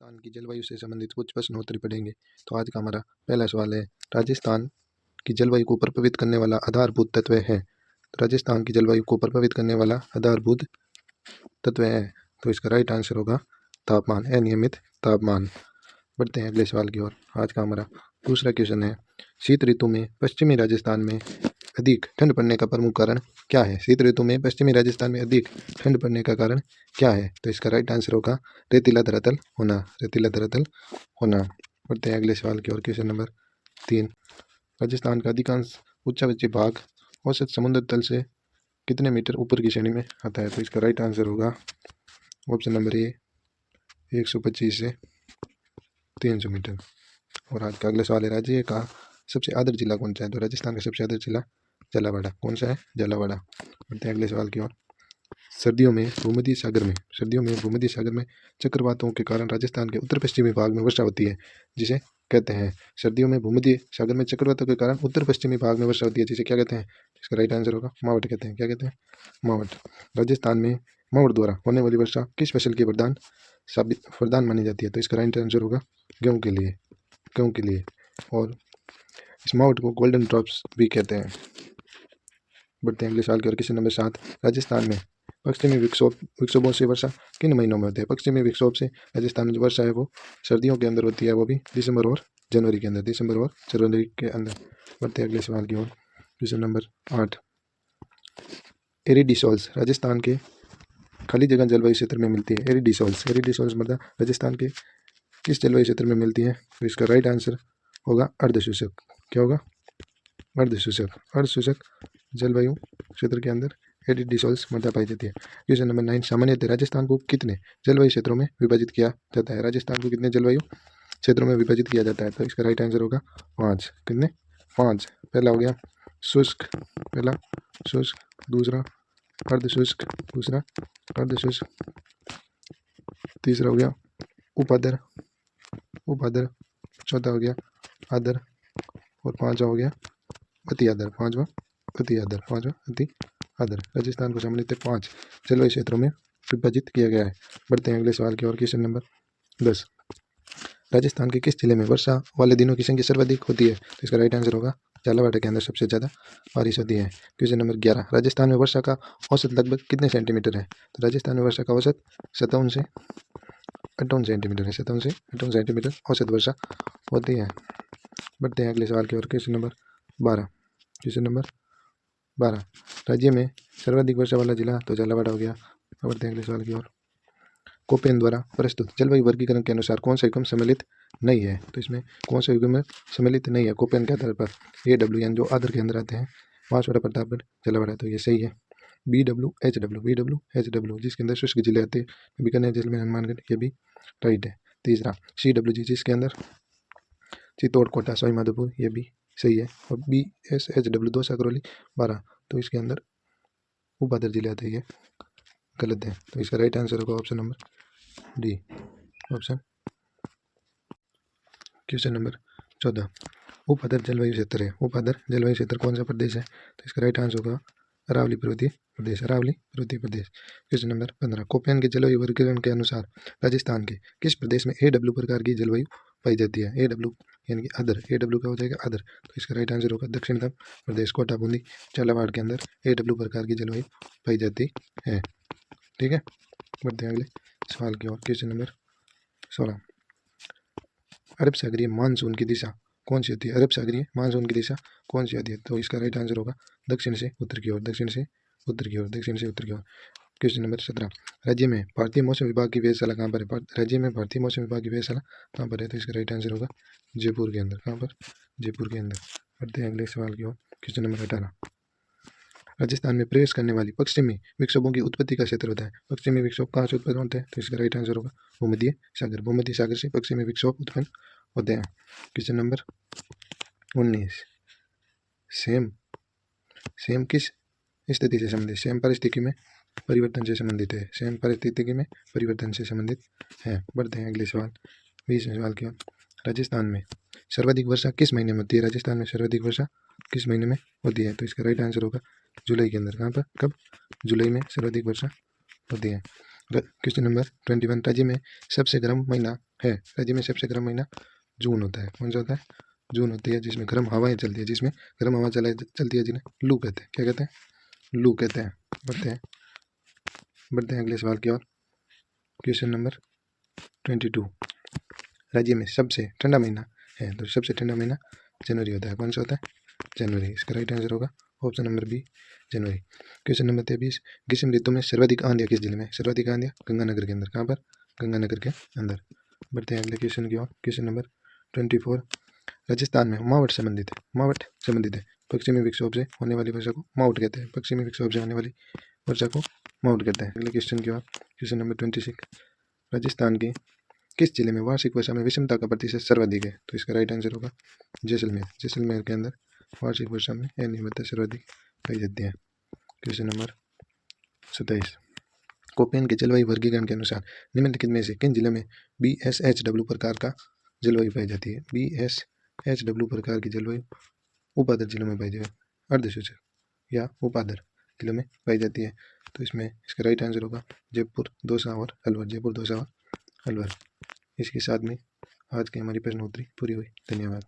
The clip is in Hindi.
राजस्थान की जलवायु से संबंधित कुछ प्रश्न उत्तर पढ़ेंगे। तो आज का हमारा पहला सवाल है, राजस्थान की जलवायु को प्रभावित करने वाला आधारभूत तत्व है। तो राजस्थान की जलवायु को प्रभावित करने वाला आधारभूत तत्व है, तो इसका राइट आंसर होगा तापमान, अनियमित तापमान। बढ़ते हैं अगले सवाल की ओर। आज का हमारा दूसरा क्वेश्चन है, शीत ऋतु में पश्चिमी राजस्थान में अधिक ठंड पड़ने का प्रमुख कारण क्या है। शीत ऋतु में पश्चिमी राजस्थान में अधिक ठंड पड़ने का कारण क्या है। तो इसका राइट आंसर होगा रेतीला धरातल होना, रेतीला धरातल होना। बढ़ते हैं अगले सवाल की ओर। क्वेश्चन नंबर 3, राजस्थान का अधिकांश उच्चावची भाग औसत समुद्र तल से कितने मीटर ऊपर की श्रेणी में आता है। तो इसका राइट आंसर होगा ऑप्शन नंबर ए 125 से 300 मीटर। और आज का अगला सवाल है, राज्य का सबसे आदर जिला कौन सा है। तो राजस्थान का सबसे आदर जिला झालावाड़। कौन सा है? झालावाड़। बढ़ते हैं अगले सवाल की ओर। सर्दियों में भूमध्य सागर में चक्रवातों के कारण राजस्थान के उत्तर पश्चिमी भाग में वर्षा होती है, जिसे कहते हैं। सर्दियों में भूमध्य सागर में चक्रवातों के कारण उत्तर पश्चिमी भाग में वर्षा होती है, जिसे क्या कहते हैं। इसका राइट आंसर होगा मावठ कहते हैं। क्या कहते हैं? मावठ। राजस्थान में मावठ द्वारा होने वाली वर्षा किस फसल की वरदान मानी जाती है। तो इसका राइट आंसर होगा गेहूँ के लिए, गेहूँ के लिए। और इस मावठ को गोल्डन ड्रॉप्स भी कहते हैं। बढ़ते हैं अगले साल की ओर। क्वेश्चन नंबर 7, राजस्थान में पश्चिमी विक्षोभों से वर्षा किन महीनों में होती है। पश्चिमी विक्षोभ से राजस्थान में जो वर्षा है वो सर्दियों के अंदर होती है, वो भी दिसंबर और जनवरी के अंदर, दिसंबर और जनवरी के अंदर। बढ़ते हैं अगले सवाल की ओर। क्वेश्चन नंबर 8, एरिडिसोल्स राजस्थान के खाली जगह जलवायु क्षेत्र में मिलती है। एरिडिसोल्स मतलब राजस्थान के किस जलवायु क्षेत्र में मिलती है। तो इसका राइट आंसर होगा अर्धशुष्क। क्या होगा? अर्धशुष्क जलवायु क्षेत्र के अंदर एरिडिसोल्स मृदा पाई जाती है। क्वेश्चन नंबर 9, सामान्यतः राजस्थान को कितने जलवायु क्षेत्रों में विभाजित किया जाता है। राजस्थान को कितने जलवायु क्षेत्रों में विभाजित किया जाता है। तो इसका राइट आंसर होगा 5। कितने? 5। पहला हो गया शुष्क, पहला शुष्क, दूसरा अर्धशुष्क, दूसरा अर्धशुष्क, तीसरा हो गया उपादर, चौथा हो गया आदर, और पांचवा हो गया अति आदर। पांचवा अति आदर। राजस्थान को सामान्यतः 5 जलवायु क्षेत्रों में विभाजित किया गया है। बढ़ते हैं अगले सवाल की ओर। क्वेश्चन नंबर 10, राजस्थान के किस जिले में वर्षा वाले दिनों की संख्या सर्वाधिक होती है। तो इसका राइट आंसर होगा झालावाड़ के अंदर सबसे ज़्यादा बारिश होती है। क्वेश्चन नंबर 11, राजस्थान में वर्षा का औसत लगभग कितने सेंटीमीटर है। तो राजस्थान में वर्षा का औसत 57 से 58 सेंटीमीटर है। 57 से 58 सेंटीमीटर औसत वर्षा होती है। बढ़ते हैं अगले सवाल की ओर। क्वेश्चन नंबर 12, राज्य में सर्वाधिक वर्षा वाला जिला तो झालावाड़ हो गया। बढ़ते हैं अगले सवाल की ओर। कोपेन द्वारा प्रस्तुत जलवायु वर्गीकरण के अनुसार कौन सा युग्म सम्मिलित नहीं है। तो इसमें कौन सा युग्म सम्मिलित नहीं है कोपेन के आधार पर। AWN जो आधार के अंदर आते हैं, बांसवाड़ा, प्रतापगढ़, झालावाड़, तो ये सही है। BWHW जिसके अंदर शुष्क जिले आते हैं, बीकानेर, जैसलमेर, हनुमानगढ़, ये भी राइट है। तीसरा CWG जिसके अंदर चित्तौड़, कोटा, सवाई माधोपुर, ये भी सही है। और BSHW दौसा, करौली, बारां, तो इसके अंदर उपाधर जिले आते हैं, ये गलत है। तो इसका राइट आंसर होगा option number D, option. Question number 14, उपाधर जलवायु क्षेत्र है। उपाधर जलवायु क्षेत्र कौन सा प्रदेश है। तो इसका राइट आंसर होगा अरावली पर्वतीय प्रदेश, अरावली पर्वतीय प्रदेश। क्वेश्चन नंबर 15, कोपेन के जलवायु वर्गीकरण के अनुसार राजस्थान के किस प्रदेश में AW प्रकार की जलवायु पाई जाती है। AW यानी कि अदर, AW का हो जाएगा अदर। तो इसका राइट आंसर होगा दक्षिणतम प्रदेश, कोटा, बूंदी, झालावाड़ के अंदर AW प्रकार की जलवायु पाई जाती है। ठीक है। बढ़ते हैं अगले सवाल की ओर। क्वेश्चन नंबर 16, अरब सागरीय मानसून की दिशा कौन सी होती है। अरब सागरीय मानसून की दिशा कौन सी होती है। तो इसका राइट आंसर होगा दक्षिण से उत्तर की ओर, दक्षिण से उत्तर की ओर, दक्षिण से उत्तर की ओर। क्वेश्चन नंबर 17, राज्य में भारतीय मौसम विभाग की वेधशाला कहाँ पर है। राज्य में भारतीय मौसम विभाग की वेधशाला कहाँ पर है। तो इसका राइट आंसर होगा जयपुर के अंदर। कहाँ पर? जयपुर के अंदर। बढ़ते हैं अगले सवाल की ओर। क्वेश्चन नंबर 18, राजस्थान में प्रवेश करने वाली पश्चिमी विक्षोभों की उत्पत्ति का क्षेत्र होता है। पश्चिमी विक्षोभ कहाँ से उत्पन्न होते हैं। तो इसका राइट आंसर होगा भूमध्य सागर, भूमध्य सागर से पश्चिमी विक्षोभ उत्पन्न होते हैं। क्वेश्चन नंबर 19, सेम किस स्थिति से संबंधित। सेम परिस्थिति में परिवर्तन से संबंधित है। सेम परिस्थिति में परिवर्तन से संबंधित है। बढ़ते हैं अगले सवाल, 20वें सवाल की ओर। राजस्थान में सर्वाधिक वर्षा किस महीने में होती है। राजस्थान में सर्वाधिक वर्षा किस महीने में होती है। तो इसका राइट आंसर होगा जुलाई के अंदर। कहाँ पर? कब? जुलाई में सर्वाधिक वर्षा होती है। क्वेश्चन नंबर 21, राज्य में सबसे गर्म महीना है। राज्य में सबसे गर्म महीना जून होता है। कौन सा होता है? जून होती है, जिसमें गर्म हवाएं चलती है, जिसमें गर्म हवा चलती है, जिन्हें लू कहते हैं। क्या कहते हैं? लू कहते हैं। बढ़ते हैं अगले सवाल की ओर। Question number 22। राज्य में सबसे ठंडा महीना है, तो सबसे ठंडा महीना जनवरी होता है। कौन सा होता है? जनवरी। इसका राइट आंसर होगा ऑप्शन नंबर बी, जनवरी। Question number 23। ग्रीष्म ऋतु में सर्वाधिक आंधियाँ किस जिले में? सर्वाधिक आंधियाँ गंगानगर के अंदर। कहाँ पर? गंगानगर के अंदर। बढ़ते हैं अगले क्वेश्चन की ओर। Question number 24। राजस्थान में मावठ संबंधित है। पश्चिमी विक्षोभ से होने वाली वर्षा को मावठ कहते हैं। पश्चिमी विक्षोभ से होने वाली वर्षा को मावठ कहते हैं। अगले क्वेश्चन की ओर। Question number 26। राजस्थान के किस जिले में वार्षिक वर्षा में विषमता का प्रतिशत सर्वाधिक है? तो इसका राइट आंसर होगा जैसलमेर। जैसलमेर के अंदर वार्षिक वर्षा में अनियमितता सर्वाधिक पाई जाती है। Question number 27। कोपेन के जलवायु वर्गीकरण के अनुसार निम्नलिखित में से किन जिलों में BSHW प्रकार का जलवायु पाई जाती है? BSHW प्रकार की जलवायु उपाधर जिलों में पाई जाती है। अर्धशुष्क या उपाधर जिलों में पाई जाती है। तो इसमें इसका राइट आंसर होगा जयपुर, दौसा और अलवर। जयपुर, दौसा और अलवर। इसके साथ में आज की हमारी प्रश्नोत्तरी पूरी हुई। धन्यवाद।